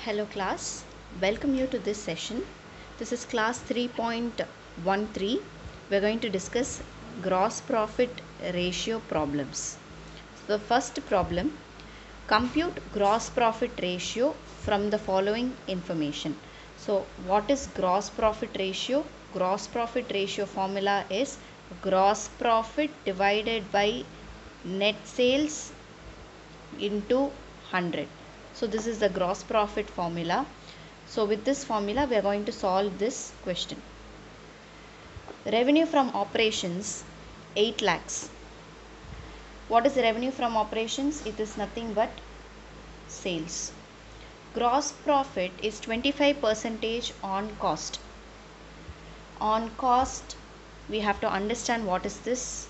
Hello class, welcome you to this session. This is class 3.13. We're going to discuss gross profit ratio problems. So the first problem, compute gross profit ratio from the following information. So what is gross profit ratio? Gross profit ratio formula is gross profit divided by net sales into 100. So this is the gross profit formula. So with this formula we are going to solve this question. Revenue from operations 8 lakhs. What is the revenue from operations? It is nothing but sales. Gross profit is 25% on cost. On cost, we have to understand what is this.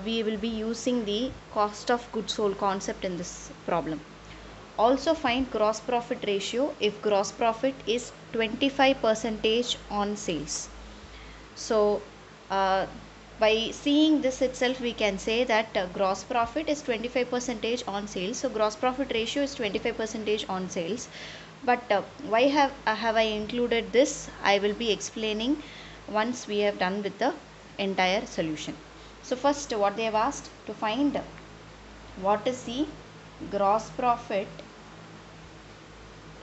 We will be using the cost of goods sold concept in this problem. Also find gross profit ratio if gross profit is 25% on sales. So by seeing this itself we can say that gross profit is 25% on sales. So gross profit ratio is 25% on sales. But why have I included this? I will be explaining once we have done with the entire solution. So first what they have asked to find what is the gross profit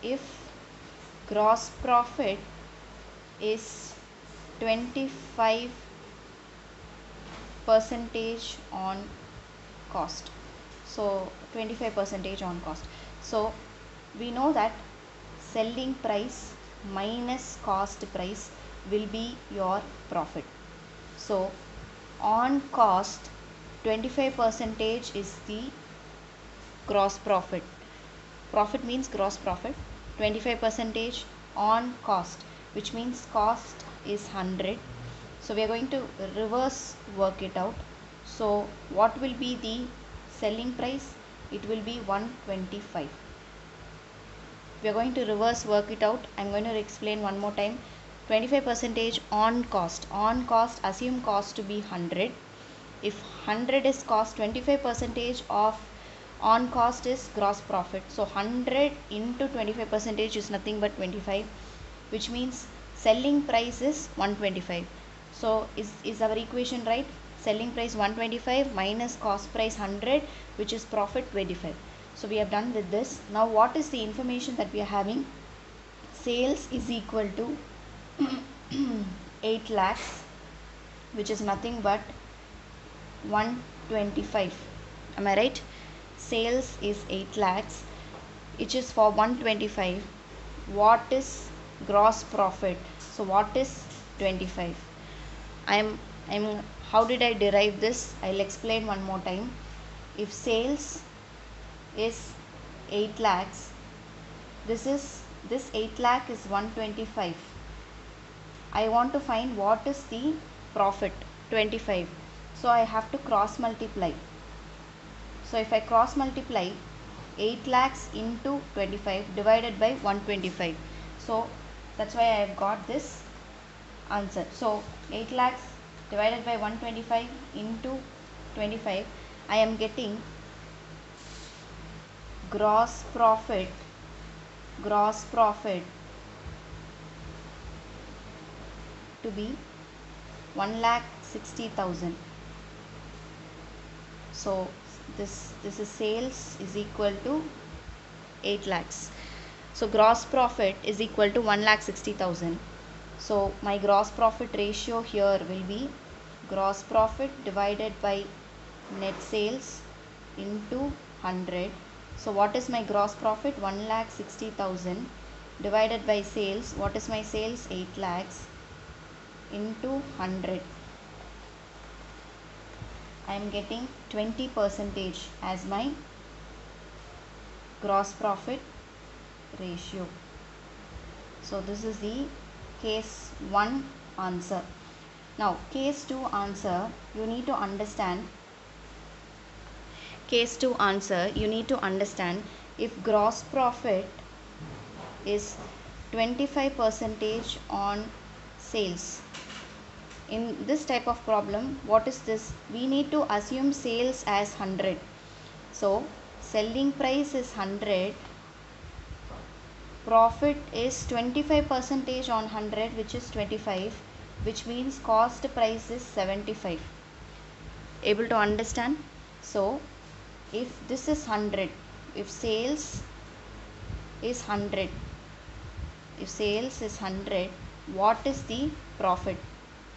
if gross profit is 25% on cost. So 25% on cost. So we know that selling price minus cost price will be your profit. So on cost 25% is the gross profit. Profit means gross profit. 25% on cost, which means cost is 100. So we are going to reverse work it out. So what will be the selling price? It will be 125. We are going to reverse work it out. I am going to explain one more time. 25% on cost. On cost, assume cost to be 100. If 100 is cost, 25% of on cost is gross profit. So 100 into 25% is nothing but 25, which means selling price is 125. So is our equation right? Selling price 125 minus cost price 100, which is profit 25. So we have done with this. Now what is the information that we are having? Sales is equal to 8 lakhs, which is nothing but 125. Am I right? Sales is 8 lakhs, which is for 125. What is gross profit? So what is 25? How did I derive this? I'll explain one more time. If sales is 8 lakhs, this 8 lakh is 125. I want to find what is the profit, 25. So I have to cross multiply. So if I cross multiply 8 lakhs into 25 divided by 125. So that's why I have got this answer. So 8 lakhs divided by 125 into 25. I am getting gross profit to be 1,60,000. So this is sales is equal to 8 lakhs. So gross profit is equal to 1,60,000. So my gross profit ratio here will be gross profit divided by net sales into 100. So what is my gross profit? 1,60,000 divided by sales. What is my sales? 8 lakhs into 100. I am getting 20% as my gross profit ratio. So this is the case 1 answer. Now case 2 answer, you need to understand. Case 2 answer, you need to understand if gross profit is 25% on sales. In this type of problem, what is this? We need to assume sales as 100. So selling price is 100 profit is 25% on 100, which is 25, which means cost price is 75. Able to understand? So if this is 100, if sales is 100, if sales is 100, what is the profit?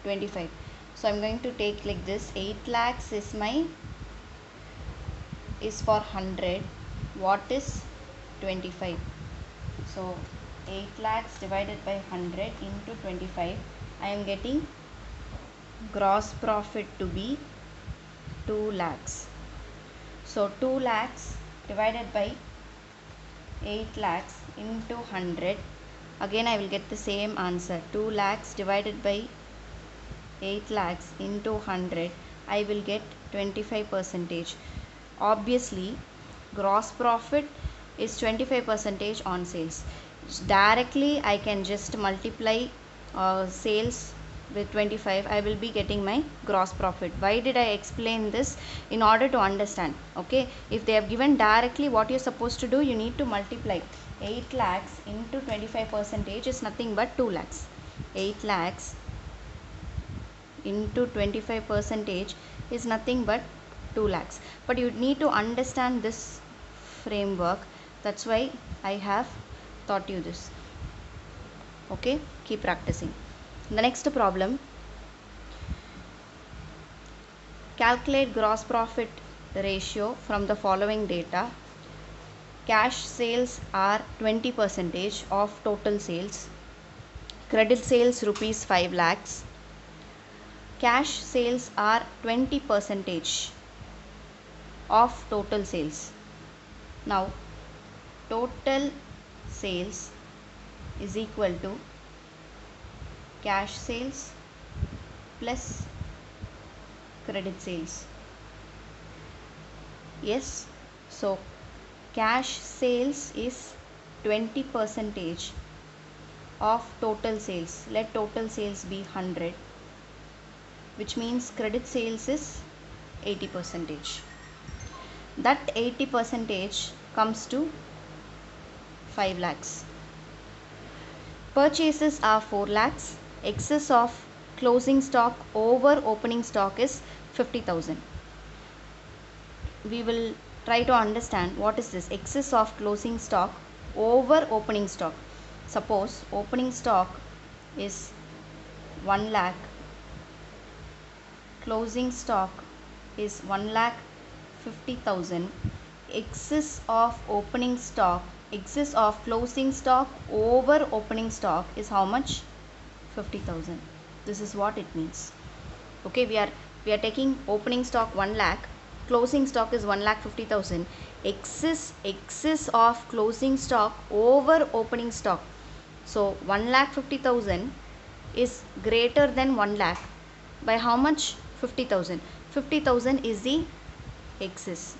25. So I'm going to take like this, 8 lakhs is for 100, what is 25? So 8 lakhs divided by 100 into 25, I am getting gross profit to be 2 lakhs. So 2 lakhs divided by 8 lakhs into 100, again I will get the same answer. 2 lakhs divided by 8 lakhs into 100, I will get 25%. Obviously gross profit is 25% on sales. Directly I can just multiply sales with 25, I will be getting my gross profit. Why did I explain this? In order to understand. Okay, if they have given directly, what you're supposed to do, you need to multiply 8 lakhs into 25% is nothing but 2 lakhs. 8 lakhs into 25% is nothing but 2 lakhs. But you need to understand this framework, that's why I have taught you this. Okay, keep practicing. The next problem, calculate gross profit ratio from the following data. Cash sales are 20% of total sales. Credit sales rupees 5 lakhs. Cash sales are 20% of total sales. Now total sales is equal to cash sales plus credit sales. Yes, so cash sales is 20% of total sales. Let total sales be 100, which means credit sales is 80%. That 80% comes to 5 lakhs. Purchases are 4 lakhs. Excess of closing stock over opening stock is 50,000. We will try to understand what is this excess of closing stock over opening stock. Suppose opening stock is 1 lakh, closing stock is 1,50,000. Excess of opening stock, excess of closing stock over opening stock is how much? 50,000. This is what it means. Okay, we are taking opening stock 1 lakh, closing stock is 1,50,000. Excess of closing stock over opening stock. So 1,50,000 is greater than 1 lakh by how much? 50,000. 50,000 is the excess.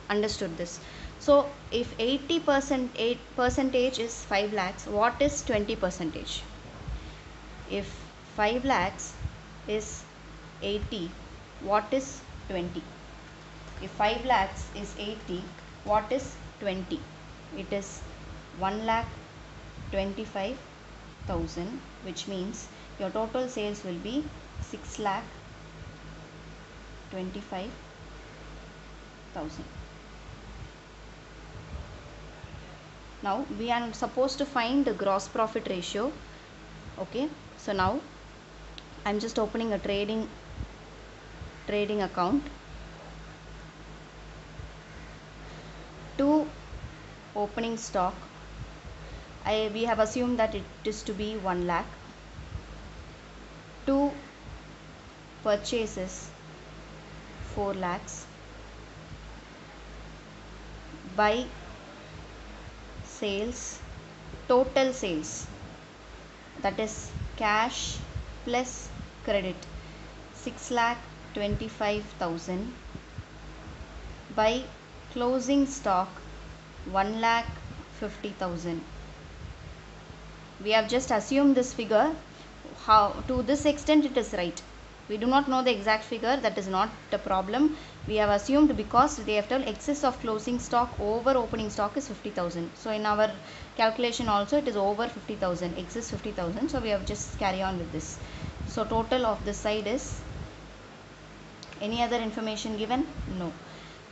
Understood this? So if 80% is 5 lakhs, what is 20%? If 5 lakhs is 80, what is 20? If 5 lakhs is 80, what is 20? It is 1,25,000, which means your total sales will be 6,25,000. Now we are supposed to find the gross profit ratio. Okay, so now I'm just opening a trading account. To opening stock, we have assumed that it is to be 1 lakh. To purchases 4 lakhs. By sales, total sales, that is cash plus credit, 6,25,000. By closing stock, 1,50,000. We have just assumed this figure. How to this extent it is right. We do not know the exact figure, that is not the problem. We have assumed because they have told excess of closing stock over opening stock is 50,000. So in our calculation also it is over 50,000, excess 50,000. So we have just carry on with this. So total of this side is, any other information given? No.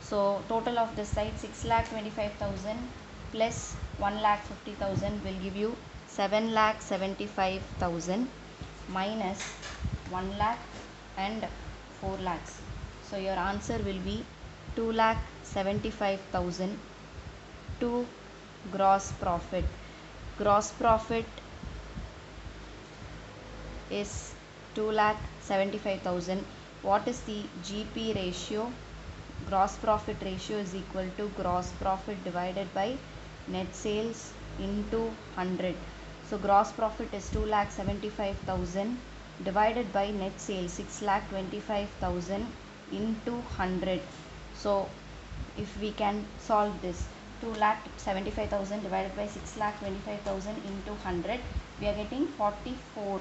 So total of this side 6,25,000 plus 1,50,000 will give you 7,75,000 minus 1 lakh and 4 lakhs. So your answer will be 2,75,000 to gross profit. Gross profit is 2,75,000. What is the GP ratio? Gross profit ratio is equal to gross profit divided by net sales into 100. So gross profit is 2,75,000 divided by net sales 6,25,000 into 100. So if we can solve this, 2,75,000 divided by 6,25,000 into 100, we are getting 44%.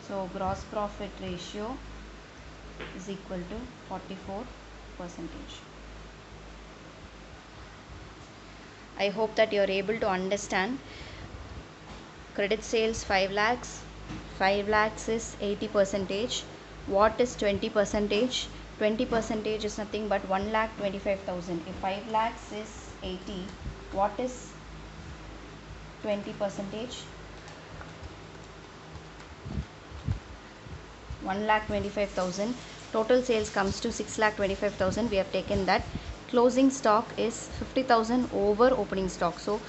So gross profit ratio is equal to 44%. I hope that you are able to understand. Credit sales 5 lakhs. 5 lakhs is 80%. What is 20%? 20% is nothing but 1,25,000. If 5 lakhs is 80, what is 20%? 1,25,000. Total sales comes to 6,25,000. We have taken that. Closing stock is 50,000 over opening stock. So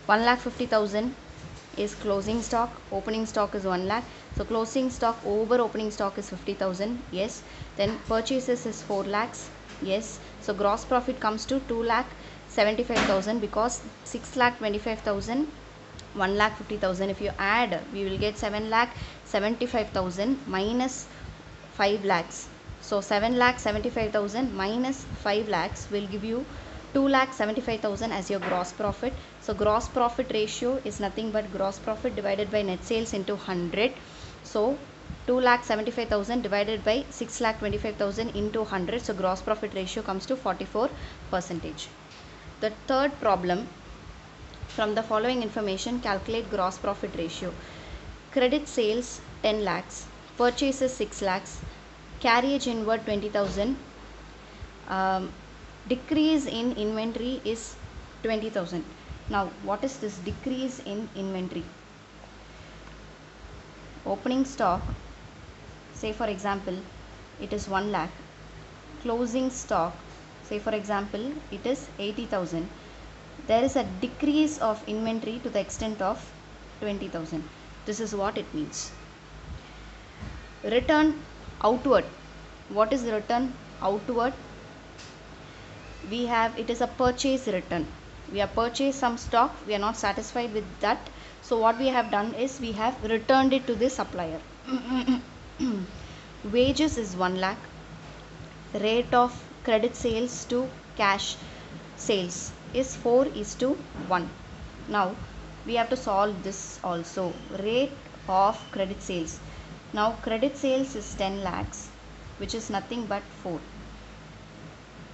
1,50,000 is closing stock. Opening stock is 1 lakh. So closing stock over opening stock is 50,000. Yes. Then purchases is 4 lakhs. Yes. So gross profit comes to 2,75,000 because 6,25,000. 1,50,000. If you add, we will get 7,75,000 minus 5 lakhs. So 7,75,000 minus 5 lakhs will give you 2,75,000 as your gross profit. So gross profit ratio is nothing but gross profit divided by net sales into 100. So 2,75,000 divided by 6,25,000 into 100. So gross profit ratio comes to 44%. The third problem. From the following information, calculate gross profit ratio. Credit sales 10 lakhs, purchases 6 lakhs, carriage inward 20,000, decrease in inventory is 20,000. Now, what is this decrease in inventory? Opening stock, say for example, it is 1 lakh. Closing stock, say for example, it is 80,000. There is a decrease of inventory to the extent of 20,000. This is what it means. Return outward. What is the return outward? We have, it is a purchase return. We have purchased some stock. We are not satisfied with that. So what we have done is we have returned it to the supplier. Wages is 1 lakh. Rate of credit sales to cash sales is 4:1. Now we have to solve this also. Rate of credit sales. Now credit sales is 10 lakhs, which is nothing but 4.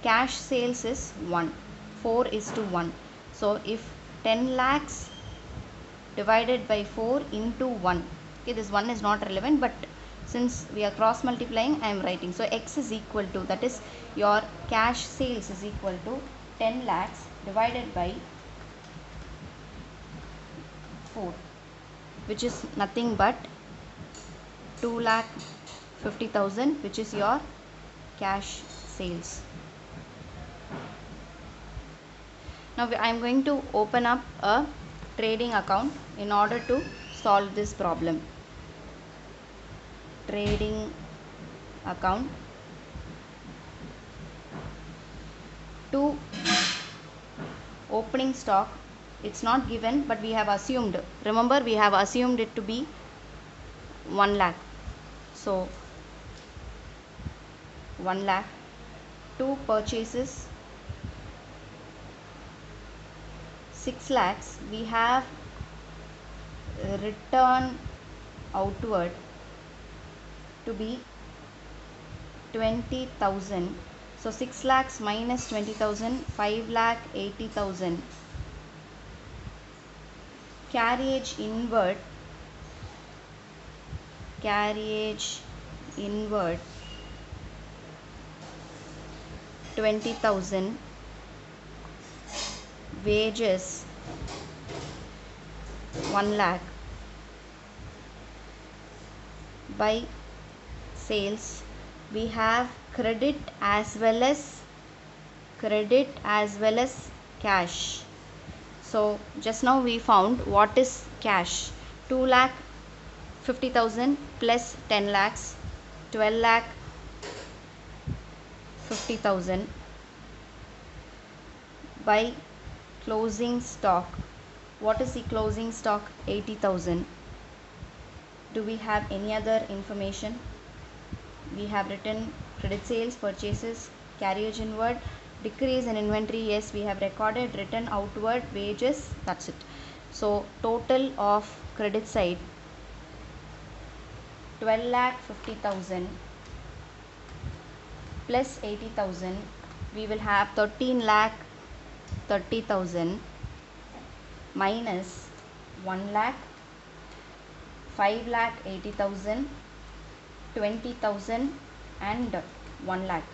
Cash sales is 1. 4:1. So if 10 lakhs divided by 4 into 1. Okay, this 1 is not relevant, but since we are cross multiplying, I am writing. So X is equal to, that is your cash sales is equal to 10 lakhs divided by 4, which is nothing but 2,50,000, which is your cash sales. Now I am going to open up a trading account in order to solve this problem. Trading account. To opening stock, it's not given, but we have assumed. Remember, we have assumed it to be 1 lakh. So 1 lakh. To purchases 6 lakhs, we have return outward to be 20,000. So 6 lakhs minus 20,000, 5 lakh 80,000. Carriage inward 20,000. Wages 1 lakh. By sales, we have credit as well as cash. So just now we found what is cash. 2 lakh 50,000 plus 10 lakhs, 12 lakh 50,000. By closing stock, what is the closing stock? 80,000. Do we have any other information? We have written credit sales, purchases, carriage inward, decrease in inventory. Yes, we have recorded return outward, wages, that's it. So total of credit side 12 lakh 50,000 plus 80,000, we will have 13 lakh 30,000 minus 1 lakh 5 lakh 80,000, 20,000 and 1 lakh.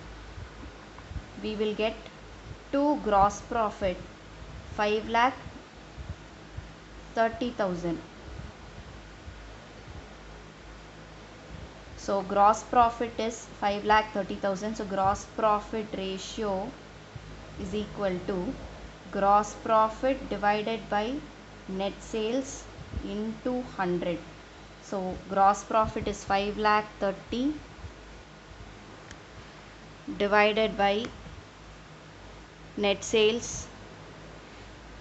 We will get to gross profit 5 lakh 30,000. So gross profit is 5 lakh 30,000. So gross profit ratio is equal to gross profit divided by net sales into 100. So gross profit is 5 lakh 30 divided by net sales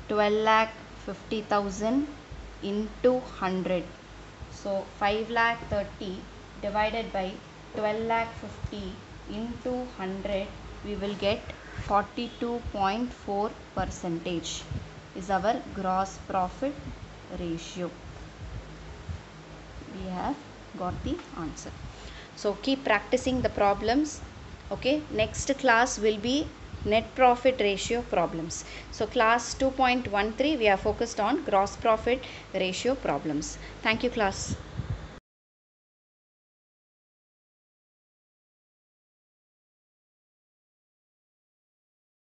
12 lakh 50,000 into 100. So 5 lakh 30 divided by 12 lakh 50 into 100, we will get 42.4% is our gross profit ratio. We have got the answer. So keep practicing the problems. Okay, next class will be net profit ratio problems. So class 2.13 we are focused on gross profit ratio problems. Thank you class.